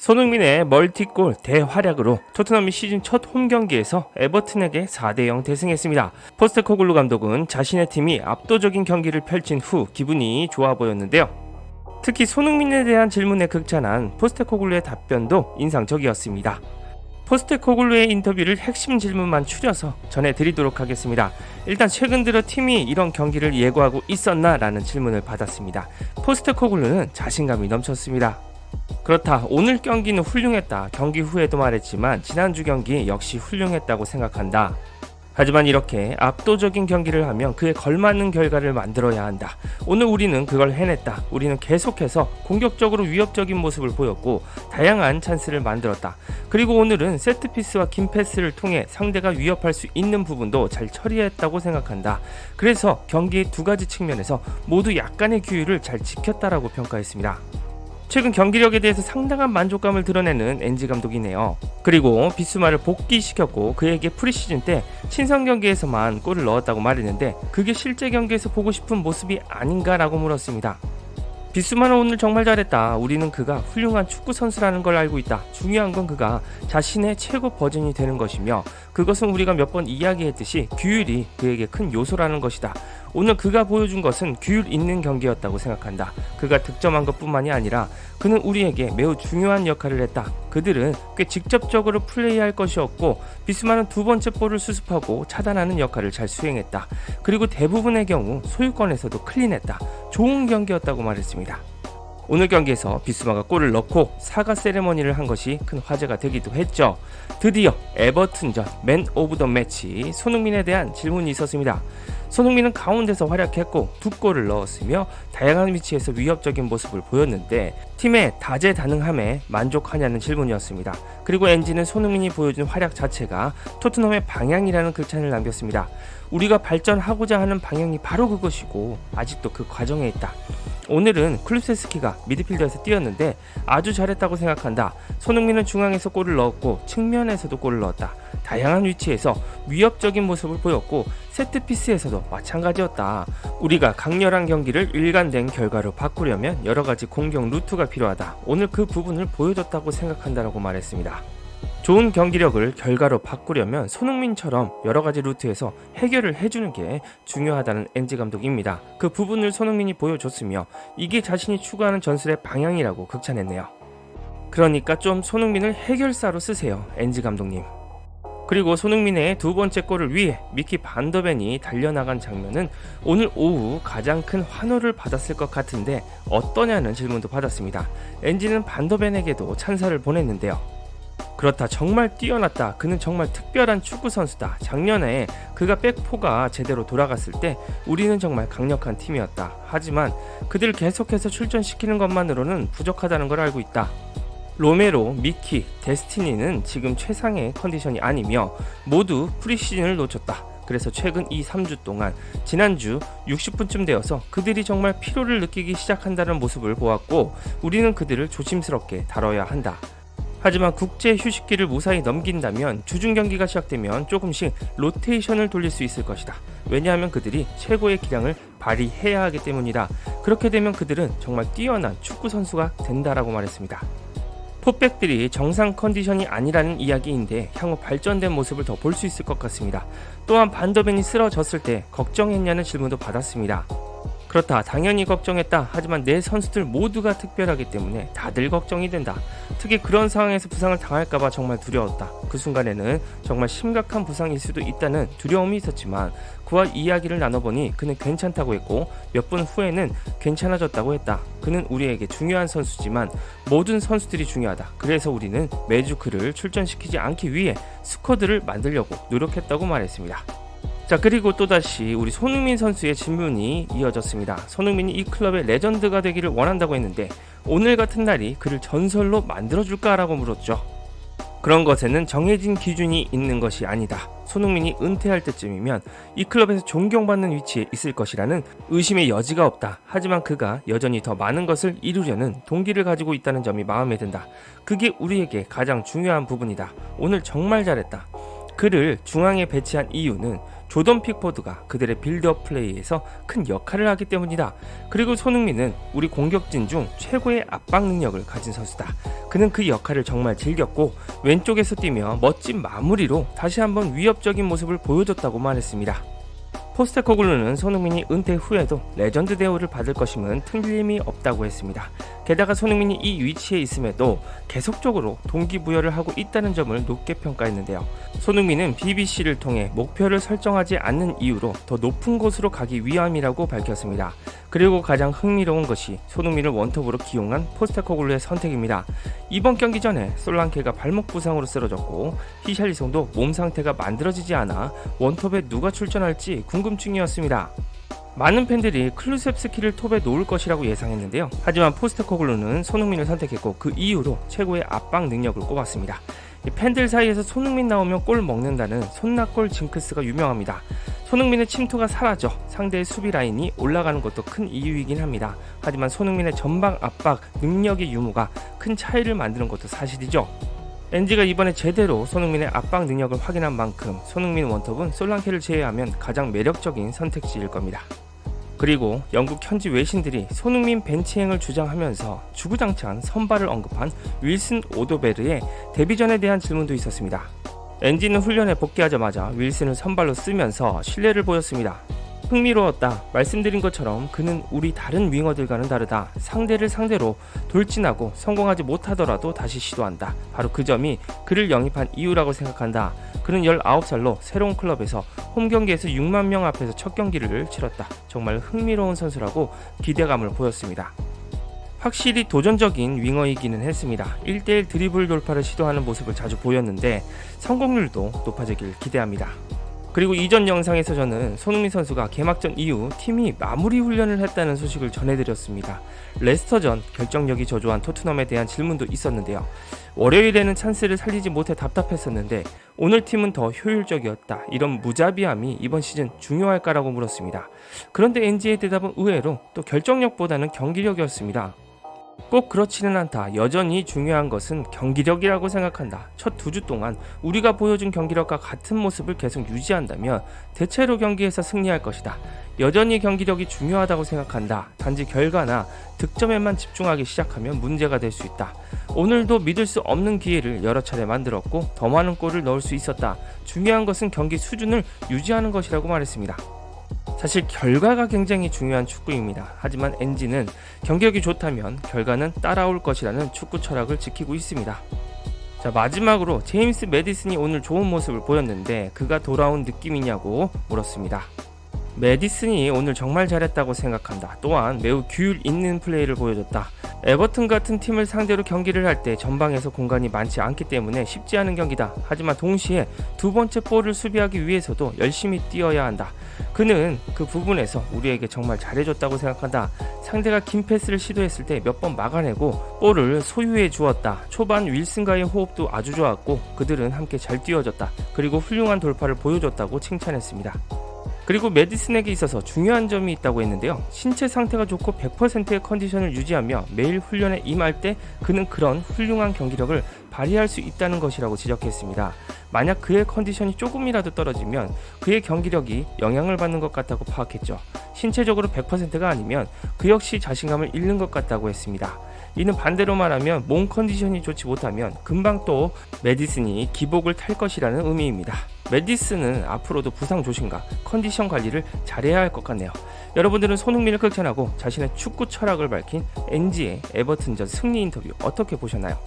손흥민의 멀티골 대활약으로 토트넘이 시즌 첫 홈경기에서 에버튼에게 4대0 대승했습니다. 포스테코글루 감독은 자신의 팀이 압도적인 경기를 펼친 후 기분이 좋아 보였는데요. 특히 손흥민에 대한 질문에 극찬한 포스테코글루의 답변도 인상적이었습니다. 포스테코글루의 인터뷰를 핵심 질문만 추려서 전해드리도록 하겠습니다. 일단 최근 들어 팀이 이런 경기를 예고하고 있었나? 라는 질문을 받았습니다. 포스테코글루는 자신감이 넘쳤습니다. 그렇다, 오늘 경기는 훌륭했다. 경기 후에도 말했지만 지난주 경기 역시 훌륭했다고 생각한다. 하지만 이렇게 압도적인 경기를 하면 그에 걸맞는 결과를 만들어야 한다. 오늘 우리는 그걸 해냈다. 우리는 계속해서 공격적으로 위협적인 모습을 보였고 다양한 찬스를 만들었다. 그리고 오늘은 세트피스와 긴 패스를 통해 상대가 위협할 수 있는 부분도 잘 처리했다고 생각한다. 그래서 경기의 두 가지 측면에서 모두 약간의 규율을 잘 지켰다라고 평가했습니다. 최근 경기력에 대해서 상당한 만족감을 드러내는 엔지 감독이네요. 그리고 비스마를 복귀시켰고 그에게 프리시즌 때 친선 경기에서만 골을 넣었다고 말했는데 그게 실제 경기에서 보고 싶은 모습이 아닌가라고 물었습니다. 비스마는 오늘 정말 잘했다. 우리는 그가 훌륭한 축구 선수라는 걸 알고 있다. 중요한 건 그가 자신의 최고 버전이 되는 것이며 그것은 우리가 몇 번 이야기했듯이 규율이 그에게 큰 요소라는 것이다. 오늘 그가 보여준 것은 규율 있는 경기였다고 생각한다. 그가 득점한 것뿐만이 아니라 그는 우리에게 매우 중요한 역할을 했다. 그들은 꽤 직접적으로 플레이할 것이었고 비스마는 두 번째 볼을 수습하고 차단하는 역할을 잘 수행했다. 그리고 대부분의 경우 소유권에서도 클린했다. 좋은 경기였다고 말했습니다. 오늘 경기에서 비스마가 골을 넣고 사과 세레머니를 한 것이 큰 화제가 되기도 했죠. 드디어 에버튼전 맨 오브 더 매치 손흥민에 대한 질문이 있었습니다. 손흥민은 가운데서 활약했고 두 골을 넣었으며 다양한 위치에서 위협적인 모습을 보였는데 팀의 다재다능함에 만족하냐는 질문이었습니다. 그리고 엔지는 손흥민이 보여준 활약 자체가 토트넘의 방향이라는 극찬을 남겼습니다. 우리가 발전하고자 하는 방향이 바로 그것이고 아직도 그 과정에 있다. 오늘은 쿨루세스키가 미드필더에서 뛰었는데 아주 잘했다고 생각한다. 손흥민은 중앙에서 골을 넣었고 측면에서도 골을 넣었다. 다양한 위치에서 위협적인 모습을 보였고 세트피스에서도 마찬가지였다. 우리가 강렬한 경기를 일관된 결과로 바꾸려면 여러가지 공격 루트가 필요하다. 오늘 그 부분을 보여줬다고 생각한다라고 말했습니다. 좋은 경기력을 결과로 바꾸려면 손흥민처럼 여러가지 루트에서 해결을 해주는 게 중요하다는 엔지 감독입니다. 그 부분을 손흥민이 보여줬으며 이게 자신이 추구하는 전술의 방향이라고 극찬했네요. 그러니까 좀 손흥민을 해결사로 쓰세요, 엔지 감독님. 그리고 손흥민의 두 번째 골을 위해 미키 반더벤이 달려나간 장면은 오늘 오후 가장 큰 환호를 받았을 것 같은데 어떠냐는 질문도 받았습니다. 엔지는 반더벤에게도 찬사를 보냈는데요. 그렇다, 정말 뛰어났다. 그는 정말 특별한 축구 선수다. 작년에 그가 백포가 제대로 돌아갔을 때 우리는 정말 강력한 팀이었다. 하지만 그들을 계속해서 출전시키는 것만으로는 부족하다는 걸 알고 있다. 로메로, 미키, 데스티니는 지금 최상의 컨디션이 아니며 모두 프리시즌을 놓쳤다. 그래서 최근 이 3주 동안 지난주 60분쯤 되어서 그들이 정말 피로를 느끼기 시작한다는 모습을 보았고 우리는 그들을 조심스럽게 다뤄야 한다. 하지만 국제 휴식기를 무사히 넘긴다면 주중 경기가 시작되면 조금씩 로테이션을 돌릴 수 있을 것이다. 왜냐하면 그들이 최고의 기량을 발휘해야 하기 때문이다. 그렇게 되면 그들은 정말 뛰어난 축구 선수가 된다라고 말했습니다. 포백들이 정상 컨디션이 아니라는 이야기인데 향후 발전된 모습을 더 볼 수 있을 것 같습니다. 또한 반더벤이 쓰러졌을 때 걱정했냐는 질문도 받았습니다. 그렇다, 당연히 걱정했다. 하지만 내 선수들 모두가 특별하기 때문에 다들 걱정이 된다. 특히 그런 상황에서 부상을 당할까봐 정말 두려웠다. 그 순간에는 정말 심각한 부상일 수도 있다는 두려움이 있었지만 그와 이야기를 나눠보니 그는 괜찮다고 했고 몇 분 후에는 괜찮아졌다고 했다. 그는 우리에게 중요한 선수지만 모든 선수들이 중요하다. 그래서 우리는 매주 그를 출전시키지 않기 위해 스쿼드를 만들려고 노력했다고 말했습니다. 자, 그리고 또다시 우리 손흥민 선수의 질문이 이어졌습니다. 손흥민이 이 클럽의 레전드가 되기를 원한다고 했는데 오늘 같은 날이 그를 전설로 만들어줄까라고 물었죠. 그런 것에는 정해진 기준이 있는 것이 아니다. 손흥민이 은퇴할 때쯤이면 이 클럽에서 존경받는 위치에 있을 것이라는 의심의 여지가 없다. 하지만 그가 여전히 더 많은 것을 이루려는 동기를 가지고 있다는 점이 마음에 든다. 그게 우리에게 가장 중요한 부분이다. 오늘 정말 잘했다. 그를 중앙에 배치한 이유는 조던 픽포드가 그들의 빌드업 플레이에서 큰 역할을 하기 때문이다. 그리고 손흥민은 우리 공격진 중 최고의 압박 능력을 가진 선수다. 그는 그 역할을 정말 즐겼고 왼쪽에서 뛰며 멋진 마무리로 다시 한번 위협적인 모습을 보여줬다고 말했습니다. 포스테코글루는 손흥민이 은퇴 후에도 레전드 대우를 받을 것임은 틀림이 없다고 했습니다. 게다가 손흥민이 이 위치에 있음에도 계속적으로 동기부여를 하고 있다는 점을 높게 평가했는데요. 손흥민은 BBC를 통해 목표를 설정하지 않는 이유로 더 높은 곳으로 가기 위함이라고 밝혔습니다. 그리고 가장 흥미로운 것이 손흥민을 원톱으로 기용한 포스테코글루의 선택입니다. 이번 경기 전에 솔랑케가 발목 부상으로 쓰러졌고 히샬리송도 몸 상태가 만들어지지 않아 원톱에 누가 출전할지 궁금증이었습니다. 많은 팬들이 클루셉스키를 톱에 놓을 것이라고 예상했는데요. 하지만 포스테코글루는 손흥민을 선택했고 그 이후로 최고의 압박 능력을 꼽았습니다. 팬들 사이에서 손흥민 나오면 골 먹는다는 손낙골 징크스가 유명합니다. 손흥민의 침투가 사라져 상대의 수비 라인이 올라가는 것도 큰 이유이긴 합니다. 하지만 손흥민의 전방 압박 능력의 유무가 큰 차이를 만드는 것도 사실이죠. NG가 이번에 제대로 손흥민의 압박 능력을 확인한 만큼 손흥민 원톱은 솔랑케를 제외하면 가장 매력적인 선택지일 겁니다. 그리고 영국 현지 외신들이 손흥민 벤치행을 주장하면서 주구장창 선발을 언급한 윌슨 오도베르의 데뷔전에 대한 질문도 있었습니다. NG는 훈련에 복귀하자마자 윌슨을 선발로 쓰면서 신뢰를 보였습니다. 흥미로웠다. 말씀드린 것처럼 그는 우리 다른 윙어들과는 다르다. 상대를 상대로 돌진하고 성공하지 못하더라도 다시 시도한다. 바로 그 점이 그를 영입한 이유라고 생각한다. 그는 19살로 새로운 클럽에서 홈경기에서 6만 명 앞에서 첫 경기를 치렀다. 정말 흥미로운 선수라고 기대감을 보였습니다. 확실히 도전적인 윙어이기는 했습니다. 1대1 드리블 돌파를 시도하는 모습을 자주 보였는데 성공률도 높아지길 기대합니다. 그리고 이전 영상에서 저는 손흥민 선수가 개막전 이후 팀이 마무리 훈련을 했다는 소식을 전해드렸습니다. 레스터전 결정력이 저조한 토트넘에 대한 질문도 있었는데요. 월요일에는 찬스를 살리지 못해 답답했었는데 오늘 팀은 더 효율적이었다. 이런 무자비함이 이번 시즌 중요할까라고 물었습니다. 그런데 NG의 대답은 의외로 또 결정력보다는 경기력이었습니다. 꼭 그렇지는 않다. 여전히 중요한 것은 경기력이라고 생각한다. 첫 2주 동안 우리가 보여준 경기력과 같은 모습을 계속 유지한다면 대체로 경기에서 승리할 것이다. 여전히 경기력이 중요하다고 생각한다. 단지 결과나 득점에만 집중하기 시작하면 문제가 될 수 있다. 오늘도 믿을 수 없는 기회를 여러 차례 만들었고 더 많은 골을 넣을 수 있었다. 중요한 것은 경기 수준을 유지하는 것이라고 말했습니다. 사실 결과가 굉장히 중요한 축구입니다. 하지만 NG는 경기력이 좋다면 결과는 따라올 것이라는 축구 철학을 지키고 있습니다. 자, 마지막으로 제임스 매디슨이 오늘 좋은 모습을 보였는데 그가 돌아온 느낌이냐고 물었습니다. 매디슨이 오늘 정말 잘했다고 생각한다. 또한 매우 규율 있는 플레이를 보여줬다. 에버튼 같은 팀을 상대로 경기를 할 때 전방에서 공간이 많지 않기 때문에 쉽지 않은 경기다. 하지만 동시에 두 번째 볼을 수비하기 위해서도 열심히 뛰어야 한다. 그는 그 부분에서 우리에게 정말 잘해줬다고 생각한다. 상대가 긴 패스를 시도했을 때 몇 번 막아내고 볼을 소유해 주었다. 초반 윌슨과의 호흡도 아주 좋았고 그들은 함께 잘 뛰어줬다. 그리고 훌륭한 돌파를 보여줬다고 칭찬했습니다. 그리고 매디슨에게 있어서 중요한 점이 있다고 했는데요. 신체 상태가 좋고 100%의 컨디션을 유지하며 매일 훈련에 임할 때 그는 그런 훌륭한 경기력을 발휘할 수 있다는 것이라고 지적했습니다. 만약 그의 컨디션이 조금이라도 떨어지면 그의 경기력이 영향을 받는 것 같다고 파악했죠. 신체적으로 100%가 아니면 그 역시 자신감을 잃는 것 같다고 했습니다. 이는 반대로 말하면 몸 컨디션이 좋지 못하면 금방 또 매디슨이 기복을 탈 것이라는 의미입니다. 매디슨은 앞으로도 부상 조심과 컨디션 관리를 잘해야 할 것 같네요. 여러분들은 손흥민을 극찬하고 자신의 축구 철학을 밝힌 NG의 에버튼전 승리 인터뷰 어떻게 보셨나요?